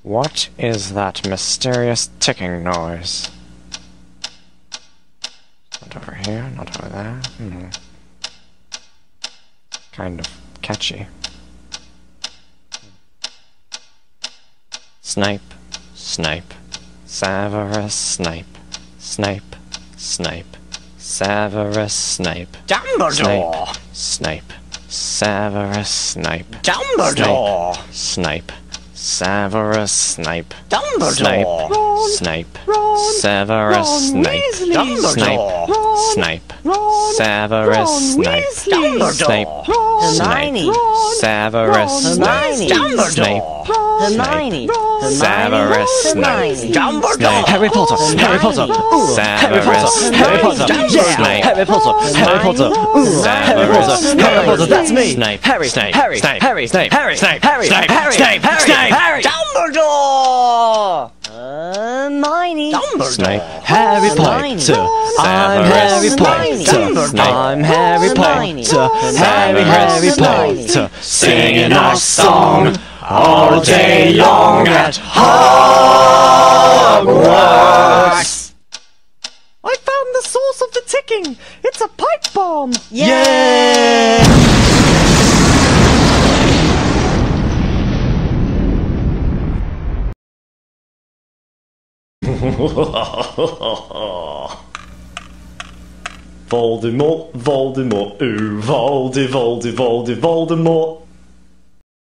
What is that mysterious ticking noise? Not over here, not over there. Kind of catchy. Snipe, snipe, Severus Snape, Snape, Snape, Severus Snape, Dumbledore! Snape, Severus Snape, Dumbledore! Snape, Severus Snape, Dumbledore! Snape, Severus Snape, Snape, Snape, Severus Snape, Snape, Hermione! Severus Snape, Snape, Hermione! Severus Snape, Dumbledore! Harry Potter, Harry Potter, Severus Harry Potter, Snape, Harry Potter, Harry Potter, Harry Potter, Harry Potter, that's me! Snape, Harry, Snape, Harry, Snape, Harry, Snape, Harry, Snape, Harry, Snape, Harry, Snape, Harry, Harry, Dumbledore! Hermione! Snape, Harry Potter, I'm Harry Potter, I'm Harry Potter, Harry Potter, singing our song all day long at Hogwarts! I found the source of the ticking! It's a pipe bomb! Yay! Voldemort, Voldemort, ooh, Voldemort.